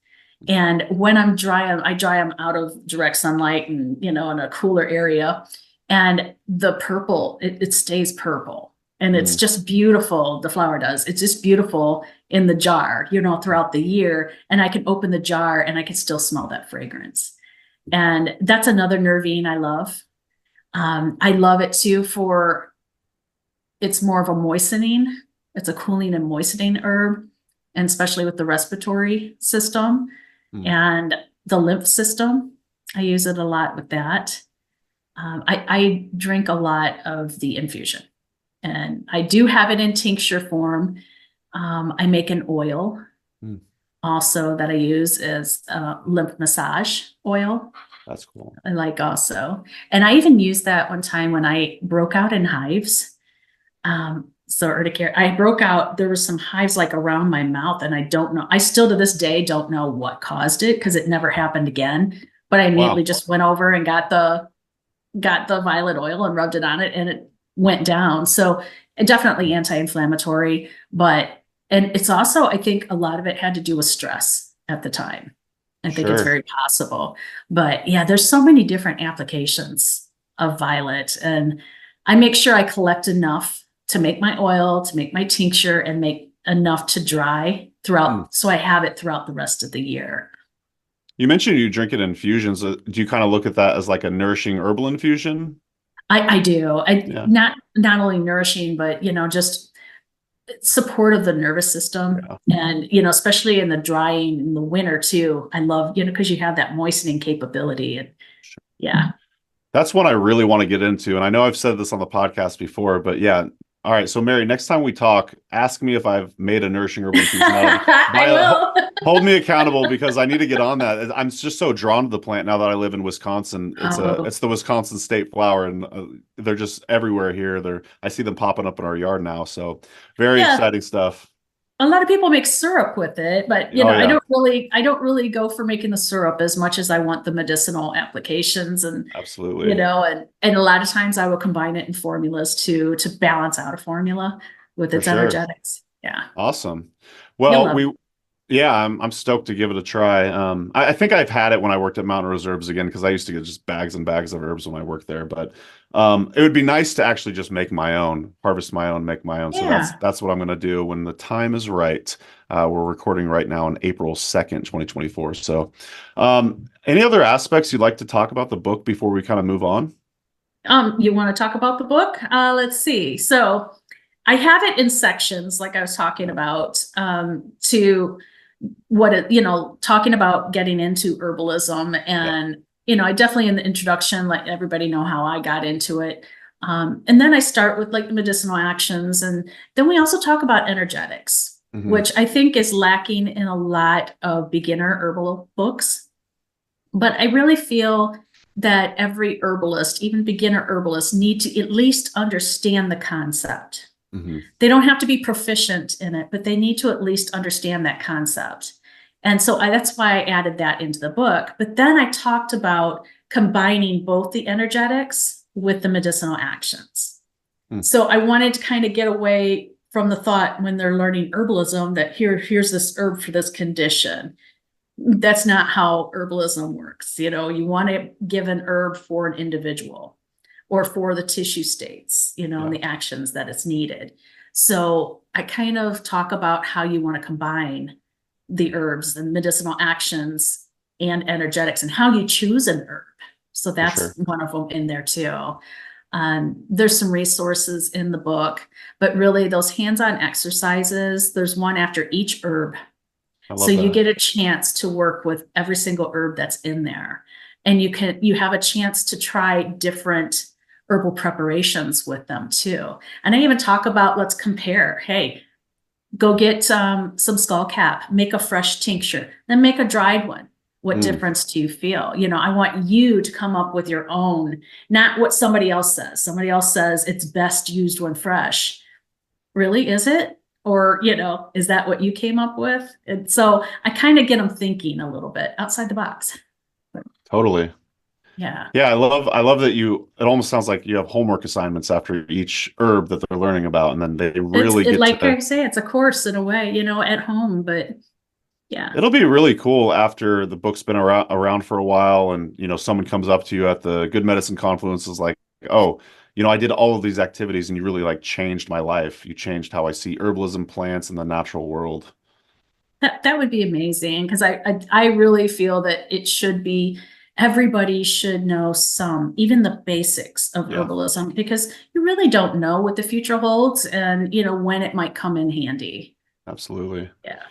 And when I dry them out of direct sunlight and, in a cooler area. And the purple, it stays purple. And it's just beautiful. The flower does. It's just beautiful in the jar, throughout the year. And I can open the jar and I can still smell that fragrance. And that's another nervine I love. I love it too it's more of a moistening. It's a cooling and moistening herb, and especially with the respiratory system and the lymph system. I use it a lot with that. I drink a lot of the infusion, and I do have it in tincture form. I make an oil also that I use as lymph massage oil. That's cool. I like also. And I even used that one time when I broke out in hives. So urticaria, I broke out, there were some hives like around my mouth, and I don't know, I still to this day don't know what caused it because it never happened again. But I immediately just went over and got the violet oil and rubbed it on it, and it went down. So definitely anti-inflammatory, and it's also, I think a lot of it had to do with stress at the time. I think it's very possible. But yeah, there's so many different applications of violet, and I make sure I collect enough to make my oil, to make my tincture, and make enough to dry throughout. So I have it throughout the rest of the year. You mentioned you drink it in infusions. Do you kind of look at that as like a nourishing herbal infusion? I do. Not only nourishing, but, just support of the nervous system. And, especially in the drying in the winter too. I love, because you have that moistening capability. And yeah. That's one I really want to get into. And I know I've said this on the podcast before, but yeah. All right. So Mary, next time we talk, ask me if I've made a nourishing herbal infusion. I will. Hold me accountable because I need to get on that. I'm just so drawn to the plant now that I live in Wisconsin. It's the Wisconsin state flower, and they're just everywhere here. I see them popping up in our yard now. So very exciting stuff. A lot of people make syrup with it, but I don't really go for making the syrup as much as I want the medicinal applications, and absolutely, and a lot of times I will combine it in formulas to balance out a formula with its energetics. Yeah. Awesome. Well, I'm stoked to give it a try. I think I've had it when I worked at Mountain Rose Herbs again, because I used to get just bags and bags of herbs when I worked there. But it would be nice to actually just make my own, harvest my own, make my own. So that's what I'm going to do when the time is right. We're recording right now on April 2nd, 2024. So any other aspects you'd like to talk about the book before we kind of move on? You want to talk about the book? Let's see. So I have it in sections, like I was talking about, to talking about getting into herbalism. And, I definitely in the introduction, let everybody know how I got into it. And then I start with like the medicinal actions. And then we also talk about energetics, which I think is lacking in a lot of beginner herbal books. But I really feel that every herbalist, even beginner herbalists, need to at least understand the concept. Mm-hmm. They don't have to be proficient in it, but they need to at least understand that concept. And so that's why I added that into the book. But then I talked about combining both the energetics with the medicinal actions. So I wanted to kind of get away from the thought when they're learning herbalism that here's this herb for this condition. That's not how herbalism works. You know, you want to give an herb for an individual or for the tissue states, you know, and the actions that it's needed. So I kind of talk about how you want to combine the herbs and medicinal actions and energetics and how you choose an herb. So that's one of them in there too. There's some resources in the book, but really those hands-on exercises, there's one after each herb. So you get a chance to work with every single herb that's in there. And you have a chance to try different herbal preparations with them too. And I even talk about, let's compare. Hey, go get some skullcap, make a fresh tincture, then make a dried one. What difference do you feel? You know, I want you to come up with your own, not what somebody else says. Somebody else says it's best used when fresh. Really, is it? Or, you know, is that what you came up with? And so I kind of get them thinking a little bit outside the box. Totally. Yeah. Yeah, I love that it almost sounds like you have homework assignments after each herb that they're learning about, and then they really get like I say, it's a course in a way, you know, at home, but yeah. It'll be really cool after the book's been around for a while, and you know, someone comes up to you at the Good Medicine Confluence is like, oh, you know, I did all of these activities and you really like changed my life. You changed how I see herbalism, plants, and the natural world. That would be amazing, because I really feel that it should be, everybody should know even the basics of herbalism, because you really don't know what the future holds and, you know, when it might come in handy. Absolutely. Yeah.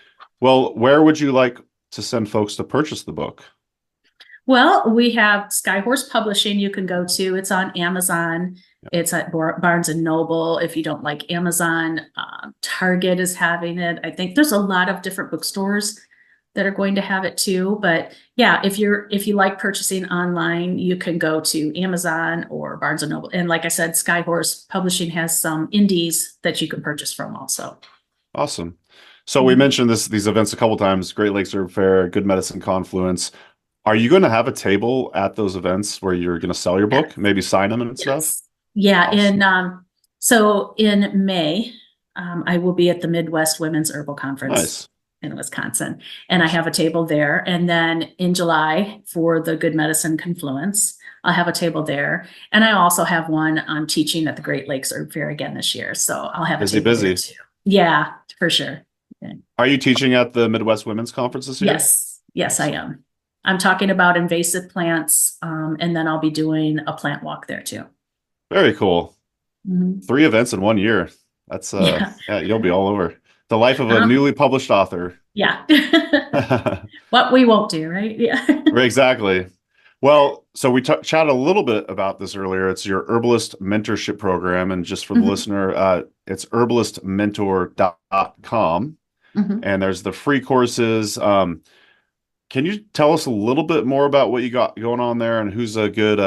Well, where would you like to send folks to purchase the book? Well, we have Skyhorse Publishing you can go to. It's on Amazon. It's at Barnes and Noble. If you don't like Amazon, Target is having it. I think there's a lot of different bookstores that are going to have it too. But yeah, if you like purchasing online, you can go to Amazon or Barnes and Noble. And like I said, Skyhorse Publishing has some indies that you can purchase from also. Awesome. So we mentioned these events a couple times: Great Lakes Herb Fair, Good Medicine Confluence. Are you going to have a table at those events where you're going to sell your book, maybe sign them and stuff? Yeah. Awesome. So in May, I will be at the Midwest Women's Herbal Conference in Wisconsin, and I have a table there. And then in July for the Good Medicine Confluence, I'll have a table there. And I also have one on teaching at the Great Lakes Herb Fair again this year. So I'll have a table there too. Yeah, for sure. Okay. Are you teaching at the Midwest Women's Conference this year? Yes, I am. I'm talking about invasive plants, and then I'll be doing a plant walk there too. Very cool. 3 events in 1 year. That's yeah, you'll be all over. The life of a newly published author. Yeah. What we won't do, right? Yeah. Exactly. Well, so we chatted a little bit about this earlier. It's your Herbalist Mentorship Program. And just for the listener, it's herbalistmentor.com. And there's the free courses. Can you tell us a little bit more about what you got going on there, and who's a good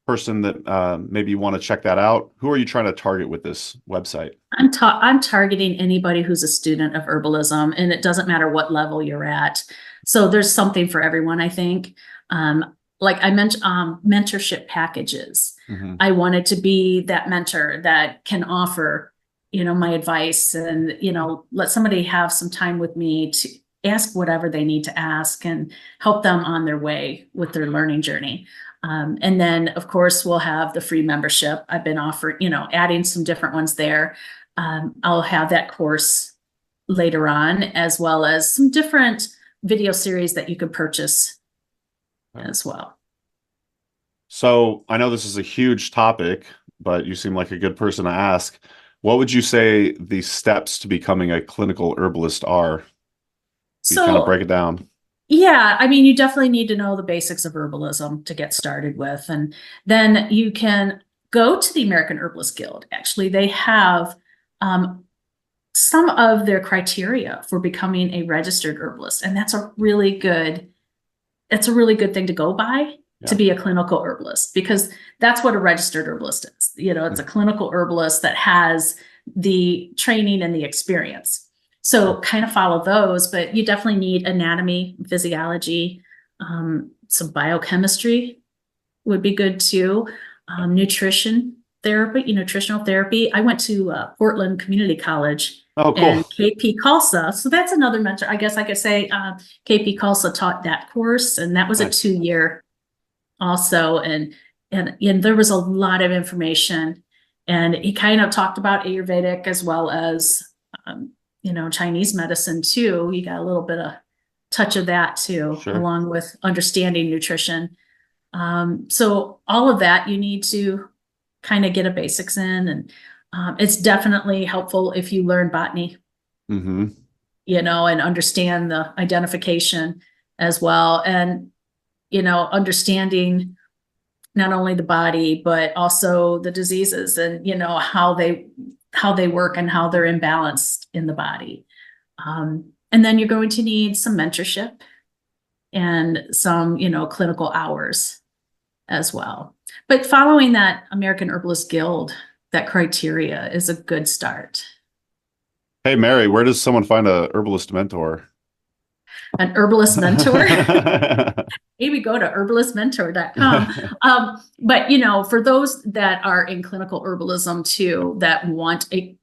person that maybe you want to check that out? Who are you trying to target with this website? I'm targeting anybody who's a student of herbalism, and it doesn't matter what level you're at. So there's something for everyone, I think. Like I mentioned, mentorship packages. I wanted to be that mentor that can offer, you know, my advice and, you know, let somebody have some time with me to ask whatever they need to ask and help them on their way with their learning journey. And then of course we'll have the free membership. I've been offering, you know, adding some different ones there. I'll have that course later on, as well as some different video series that you can purchase as well. So I know this is a huge topic, but you seem like a good person to ask. What would you say the steps to becoming a clinical herbalist are? You kind of break it down. Yeah, I mean, you definitely need to know the basics of herbalism to get started with. And then you can go to the American Herbalist Guild. Actually, they have some of their criteria for becoming a registered herbalist. And that's a really good thing to go by. to be a clinical herbalist, because that's what a registered herbalist is. You know, it's a clinical herbalist that has the training and the experience. So kind of follow those, but you definitely need anatomy, physiology, some biochemistry would be good too. Nutritional therapy. I went to Portland Community College. Oh, cool. And KP Khalsa. So that's another mentor. I guess I could say KP Khalsa taught that course, and that was a 2-year also. And there was a lot of information, and he kind of talked about Ayurvedic as well as, Chinese medicine too. You got a little bit of touch of that too, along with understanding nutrition. So all of that you need to kind of get a basics in, and it's definitely helpful if you learn botany, and understand the identification as well. And, understanding not only the body, but also the diseases and, how they work and how they're imbalanced in the body. And then you're going to need some mentorship and some, clinical hours as well. But following that American Herbalist Guild, that criteria is a good start. Hey, Mary, where does someone find a herbalist mentor? An herbalist mentor? Maybe go to herbalistmentor.com. But, for those that are in clinical herbalism too, that want a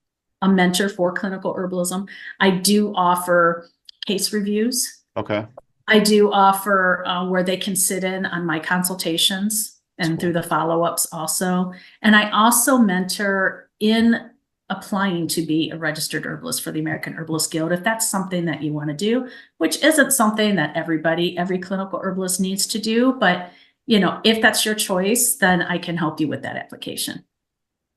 mentor for clinical herbalism, I do offer case reviews. Okay. I do offer where they can sit in on my consultations and through the follow-ups also. And I also mentor in applying to be a registered herbalist for the American Herbalist Guild, if that's something that you want to do, which isn't something that every clinical herbalist needs to do. But, if that's your choice, then I can help you with that application.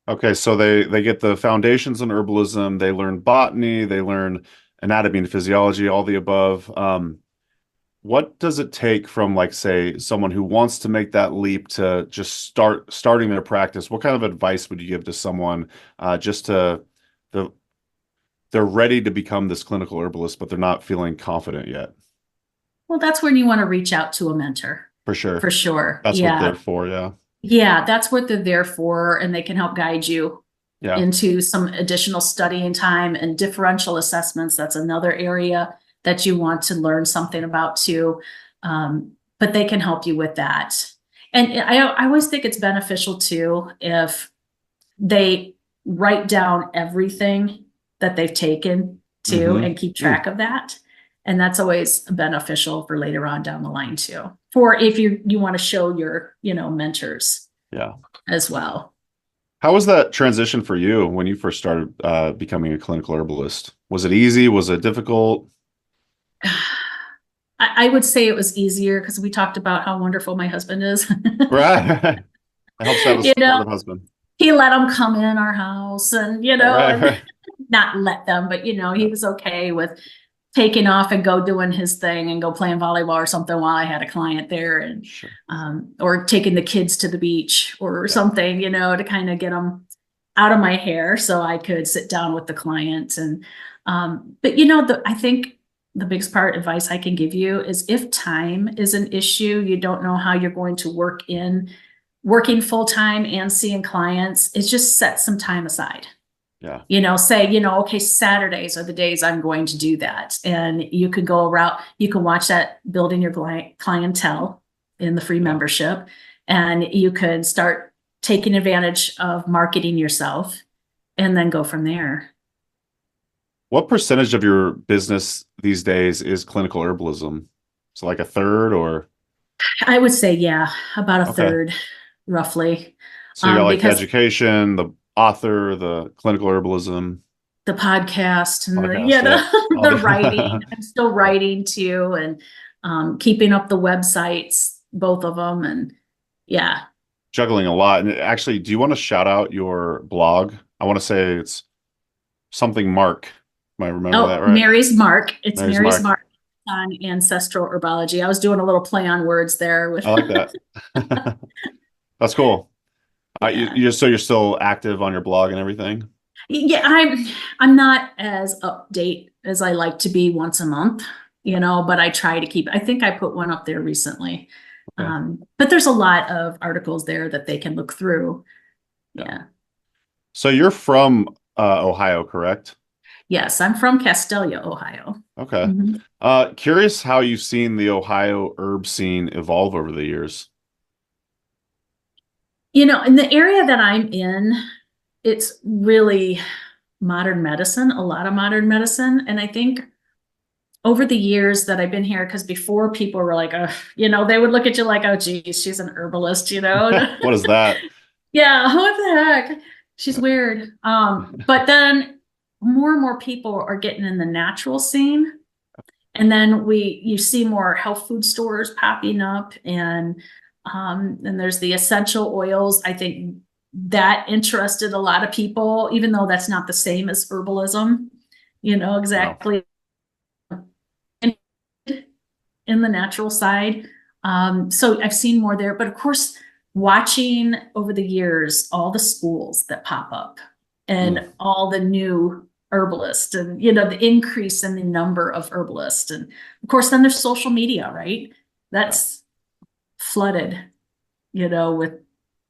Okay, so they get the foundations in herbalism, they learn botany, they learn anatomy and physiology, all the above. What does it take from, like, say, someone who wants to make that leap to just starting their practice? What kind of advice would you give to someone they're ready to become this clinical herbalist, but they're not feeling confident yet? Well, that's when you want to reach out to a mentor. For sure. For sure. That's what they're for, yeah. Yeah, that's what they're there for, and they can help guide you into some additional studying time and differential assessments. That's another area that you want to learn something about too. But they can help you with that. And I always think it's beneficial too if they write down everything that they've taken too and keep track of that. And that's always beneficial for later on down the line too, for if you want to show your, mentors as well. How was that transition for you when you first started becoming a clinical herbalist? Was it easy? Was it difficult? I would say it was easier because we talked about how wonderful my husband is. Right. It helps to have a supportive husband. He let them come in our house and, Right. not let them, but, he was okay with taking off and go doing his thing and go playing volleyball or something while I had a client there, and or taking the kids to the beach or something, to kind of get them out of my hair so I could sit down with the client. And but I think the biggest advice I can give you is if time is an issue, you don't know how you're going to working full time and seeing clients, is just set some time aside. Yeah. Say, okay, Saturdays are the days I'm going to do that. And you could go around, you can watch that building your clientele in the free membership, and you could start taking advantage of marketing yourself and then go from there. What percentage of your business these days is clinical herbalism? So like a third, or? I would say, about a third, roughly. So you got like the education, the author, the clinical herbalism, the podcast, and the writing. I'm still writing too, and keeping up the websites, both of them, and juggling a lot. And actually, do you want to shout out your blog? I want to say it's something Mark. Am I remember that right? Mary's Mark. It's Mary's Mark on Ancestral Herbology. I was doing a little play on words there. I like that. That's cool. You're still active on your blog and everything? Yeah, I'm not as update as I like to be once a month, but I try to keep. I think I put one up there recently. But there's a lot of articles there that they can look through. Yeah. So you're from Ohio, correct? Yes, I'm from Castelia, Ohio. Okay. Mhm. Curious how you've seen the Ohio herb scene evolve over the years. You know, in the area that I'm in, it's really modern medicine, a lot of modern medicine. And I think over the years that I've been here, because before people were like, you know, they would look at you like, oh, geez, she's an herbalist, you know? What is that? Yeah, what the heck? She's weird. But then more and more people are getting in the natural scene. And then you see more health food stores popping up, and there's the essential oils. I think that interested a lot of people, even though that's not the same as herbalism, you know, exactly. In the natural side. So I've seen more there, but of course, watching over the years, all the schools that pop up and all the new herbalists, and, you know, the increase in the number of herbalists. And of course, then there's social media, right? That's flooded, you know, with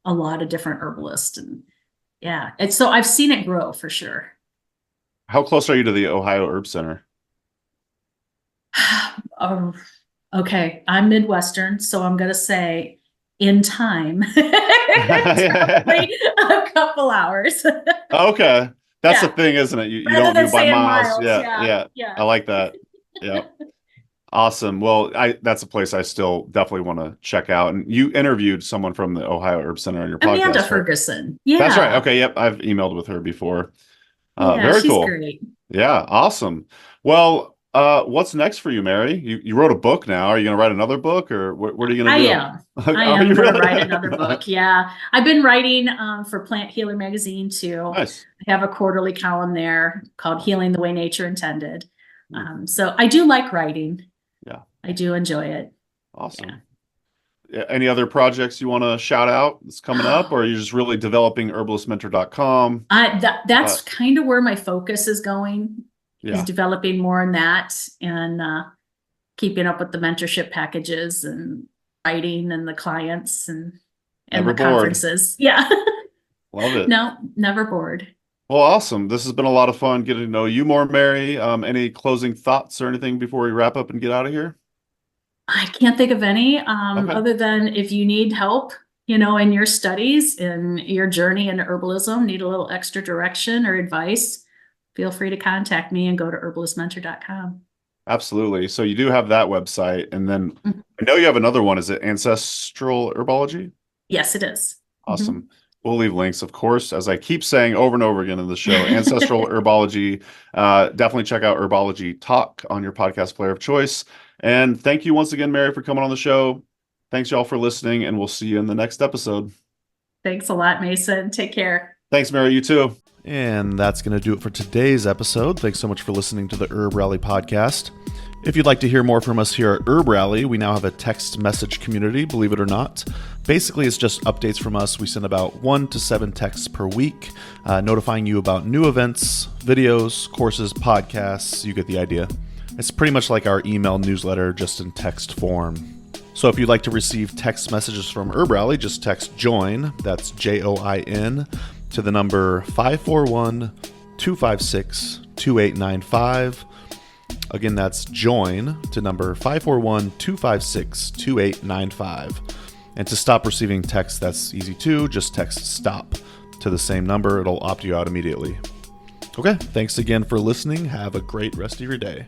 a lot of different herbalists. And yeah, and so I've seen it grow for sure. How close are you to the Ohio Herb Center? Okay, I'm Midwestern, so I'm gonna say in time. It's probably a couple hours. Okay. That's Yeah. the thing, isn't it? You Rather don't than do by saying miles. miles, Yeah. I like that. Yeah. Awesome. Well, that's a place I still definitely want to check out. And you interviewed someone from the Ohio Herb Center on your podcast. Amanda right? Ferguson. Yeah. That's right. Okay. Yep. I've emailed with her before. Yeah, Very she's cool. great. Yeah. Awesome. Well, what's next for you, Mary? You wrote a book now. Are you going to write another book, or what are you going to do? I am going to write another book. Yeah. I've been writing for Plant Healer magazine too. Nice. I have a quarterly column there called Healing the Way Nature Intended. So I do like writing. Yeah. I do enjoy it. Awesome. Yeah. Any other projects you want to shout out that's coming up, or are you just really developing herbalistmentor.com? That's kind of where my focus is going. Yeah. Is developing more in that, and keeping up with the mentorship packages and writing and the clients and Never the bored. Conferences. Yeah. Love it. No, never bored. Well, awesome. This has been a lot of fun getting to know you more, Mary. Any closing thoughts or anything before we wrap up and get out of here? I can't think of any Okay. other than if you need help, you know, in your studies and your journey into herbalism, need a little extra direction or advice, feel free to contact me and go to herbalistmentor.com. Absolutely. So you do have that website, and then I know you have another one. Is it Ancestral Herbology? Yes, it is. Awesome. We'll leave links, of course, as I keep saying over and over again in the show. Ancestral Herbology. Definitely check out Herbology Talk on your podcast player of choice. And thank you once again, Mary, for coming on the show. Thanks, y'all, for listening, and we'll see you in the next episode. Thanks a lot, Mason. Take care. Thanks, Mary. You too. And that's going to do it for today's episode. Thanks so much for listening to the HerbRally podcast. If you'd like to hear more from us here at HerbRally, we now have a text message community, believe it or not. Basically, it's just updates from us. We send about 1 to 7 texts per week, notifying you about new events, videos, courses, podcasts. You get the idea. It's pretty much like our email newsletter, just in text form. So if you'd like to receive text messages from HerbRally, just text JOIN, that's JOIN, to the number 541-256-2895. Again, that's JOIN to number 541-256-2895. And to stop receiving texts, that's easy too. Just text STOP to the same number. It'll opt you out immediately. Okay, thanks again for listening. Have a great rest of your day.